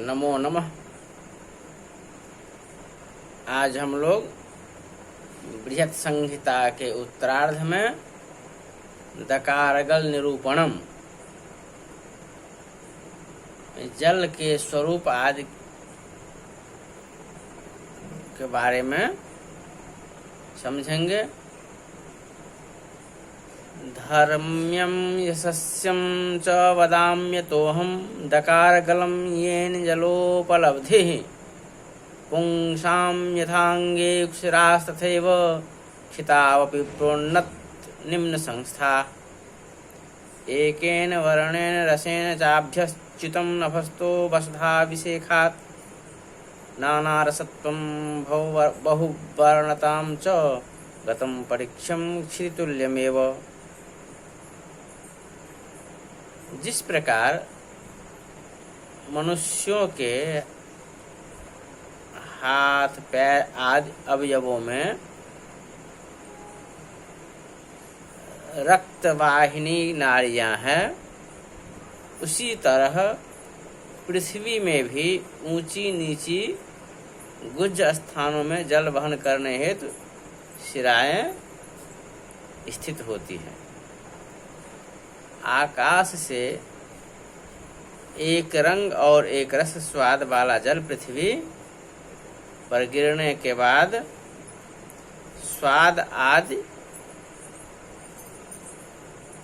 नमो नमः। आज हम लोग बृहत् संहिता के उत्तरार्ध में दकारगल निरूपणम, जल के स्वरूप आदि के बारे में समझेंगे। धर्म्यम यशस्यम च वदाम्यतोहम दकारगलम येन जलोपलब्धिः पुंसां यथांगे क्षिरास्तथैव क्षितावपि प्रोन्नत निम्न संस्था। एकेन वर्णेन रसेन चाभ्यच्युतं नभस्तो वसुधाभिषेकात् नानारसत्वं बहुवर्णतां च गतं परीक्षं क्षितितुल्यमेव। जिस प्रकार मनुष्यों के हाथ पैर आदि अवयवों में रक्तवाहिनी नाड़ियां हैं, उसी तरह पृथ्वी में भी ऊंची नीची गुज्ज स्थानों में जल वहन करने हेतु शिराएं स्थित होती हैं। आकाश से एक रंग और एक रस स्वाद वाला जल पृथ्वी पर गिरने के बाद स्वाद आदि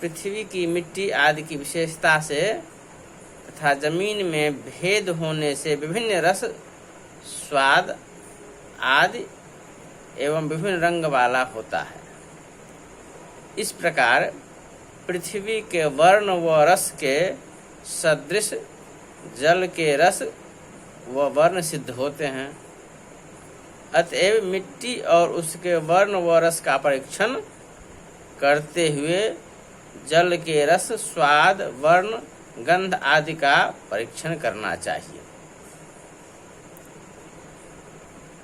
पृथ्वी की मिट्टी आदि की विशेषता से तथा जमीन में भेद होने से विभिन्न रस स्वाद आदि एवं विभिन्न रंग वाला होता है। इस प्रकार पृथ्वी के वर्ण व रस के सदृश जल के रस व वर्ण सिद्ध होते हैं। अतएव मिट्टी और उसके वर्ण व रस का परीक्षण करते हुए जल के रस स्वाद वर्ण गंध आदि का परीक्षण करना चाहिए।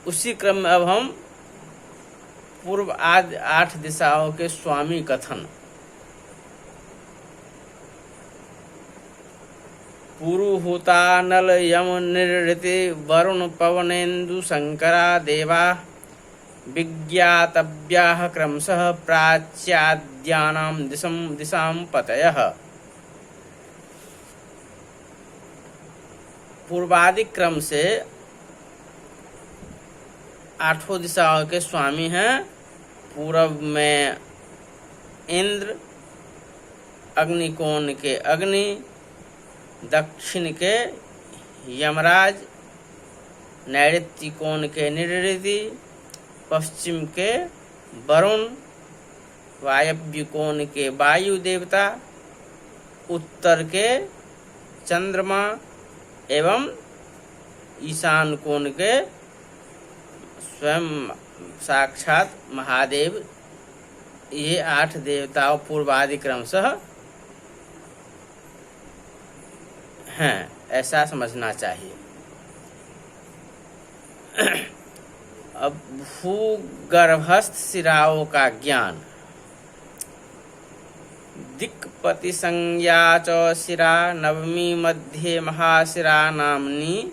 उसी क्रम में अब हम पूर्व आदि 8 दिशाओं के स्वामी कथन। पुरुहूतानल यम निरृति वरुण पवनेन्दु शंकरा देवा विज्ञातव्याः क्रमशः प्राच्याद्यानां दिशां पतयः। पूर्वादि क्रम से 8 दिशाओं के स्वामी हैं। पूर्व में इंद्र, अग्निकोण के अग्नि, दक्षिण के यमराज, नैऋत्य कोण के निरृति, पश्चिम के वरुण, वायव्य कोण के वायु देवता, उत्तर के चंद्रमा एवं ईशान कोण के स्वयं साक्षात महादेव। ये 8 देवताओं पूर्वादि क्रमशः हैं, ऐसा समझना चाहिए। अब भूगर्भस्थ शिराओं का ज्ञान। दिक्पति संज्ञा च शिरा नवमी मध्ये महाशिरा नाम्नी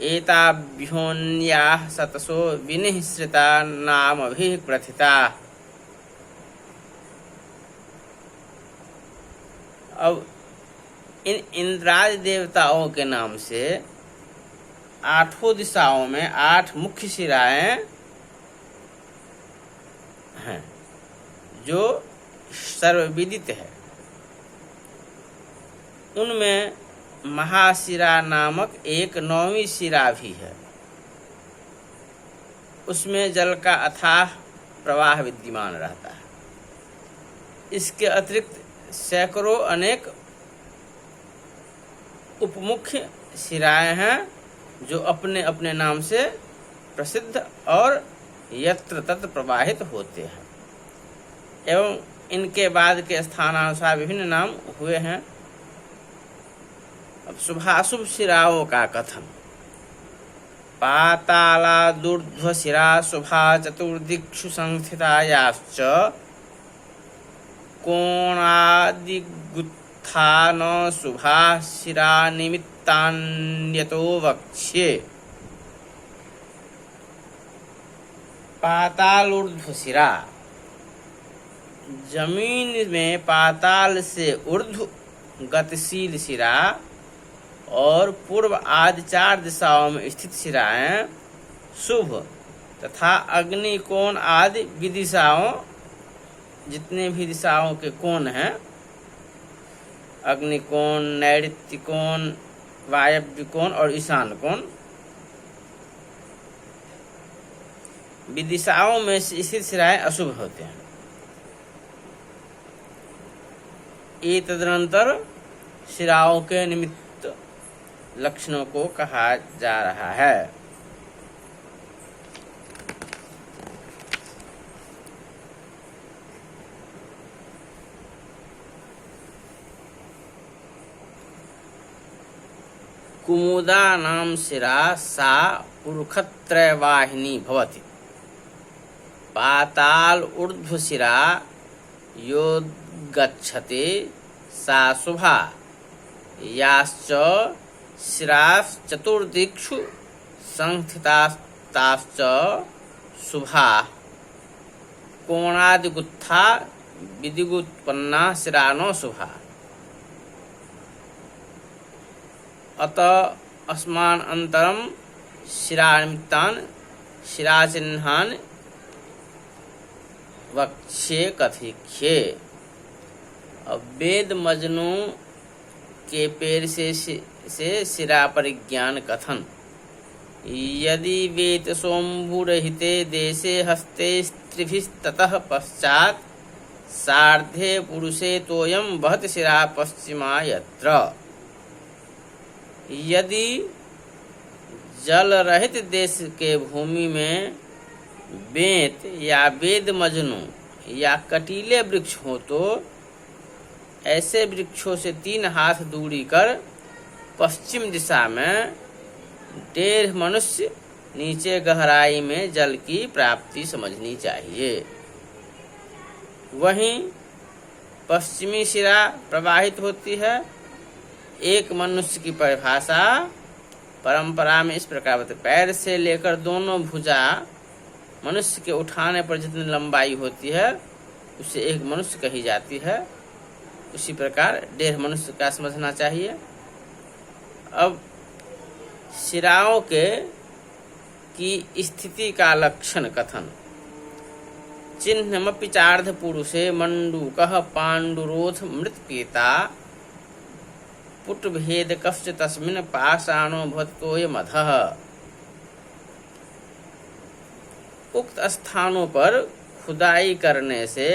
एताभ्योऽन्याः सतसो विनिःसृता नामभिः प्रथिता। अब इन इंद्रादि देवताओं के नाम से 8 दिशाओं में 8 मुख्य शिराएं हैं जो सर्वविदित है। उनमें महाशिरा नामक एक 9वीं शिरा भी है। उसमें जल का अथाह प्रवाह विद्यमान रहता है। इसके अतिरिक्त सैकड़ों अनेक उपमुख्य शिराएं हैं जो अपने अपने नाम से प्रसिद्ध और यत्र तत्र प्रवाहित होते हैं एवं इनके बाद के स्थानानुसार विभिन्न नाम हुए हैं। अब शुभाशुभ शिराओं का कथन। पातालादूर्ध्व शिरा शुभा चतुर्दिक्षु संस्थितायाश्च कोणादिगुत्थान शुभा शिरा निमित्त निमित्तान्यतो वक्ष्ये। पातालूर्ध्वशिरा, जमीन में पाताल से ऊर्ध्व गतिशील शिरा और पूर्व आदि 4 दिशाओं में स्थित शिराएं शुभ तथा अग्नि कोण आदि विदिशाओं, जितने भी दिशाओं के कोण हैं, अग्निकोण, नैऋत्य कोण, वायव्य कोण और ईशान कोण, विदिशाओं में स्थित शिराएं अशुभ होते हैं। ये तदनंतर शिराओं के निमित्त लक्षणों को कहा जा रहा है। कुमुदा नाम शिरा सा पुरुषत्रयवाहिनी भवति। पाताल ऊर्ध्व शिरा यो गच्छति सा शुभा। याश्च शिराः चतुर्दिक्षु संस्थितास्ताश्च शुभा। कोणादिगुत्था विदिगुत्पन्ना शिरा न शुभा। अतः अस्मान् अन्तरं शिरानिमित्तान् शिराचिह्नान् वक्ष्ये कथिष्ये। अब वेद मजनू के पैर से शिरा परिज्ञान कथन। यदि वेद सोम्भुरहिते देशे हस्ते स्त्रिभिस्ततः पश्चात् सार्धे पुरुषे तोयं वहति शिरा पश्चिमा यत्र। यदि जल रहित देश के भूमि में बेंत या वेद मजनू या कटीले वृक्ष हो तो ऐसे वृक्षों से 3 हाथ दूरी कर पश्चिम दिशा में 1.5 मनुष्य नीचे गहराई में जल की प्राप्ति समझनी चाहिए। वहीं पश्चिमी शिरा प्रवाहित होती है। एक मनुष्य की परिभाषा परंपरा में इस प्रकार होती है। पैर से लेकर दोनों भुजा मनुष्य के उठाने पर जितनी लंबाई होती है उसे एक मनुष्य कही जाती है। उसी प्रकार 1.5 मनुष्य का समझना चाहिए। अब शिराओं के की स्थिति का लक्षण कथन। चिह्नमपि चार्ध पुरुषे मंडूकः पांडुरोध मृत्पेता पुटभेद कश्च तस्मिन् पाषाणो भवतोऽयमधः। उक्त स्थानों पर खुदाई करने से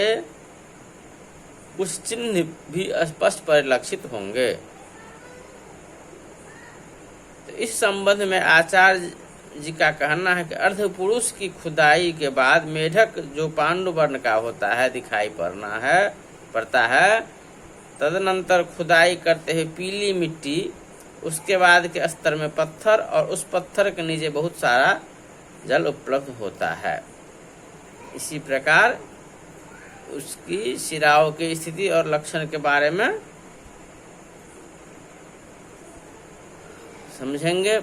कुछ चिन्ह भी स्पष्ट परिलक्षित होंगे। तो इस संबंध में आचार्य जी का कहना है कि अर्ध पुरुष की खुदाई के बाद मेढक जो पांडु वर्ण का होता है दिखाई पड़ता है। तदनंतर खुदाई करते हुए पीली मिट्टी, उसके बाद के स्तर में पत्थर और उस पत्थर के नीचे बहुत सारा जल उपलब्ध होता है। इसी प्रकार उसकी शिराओं की स्थिति और लक्षण के बारे में समझेंगे।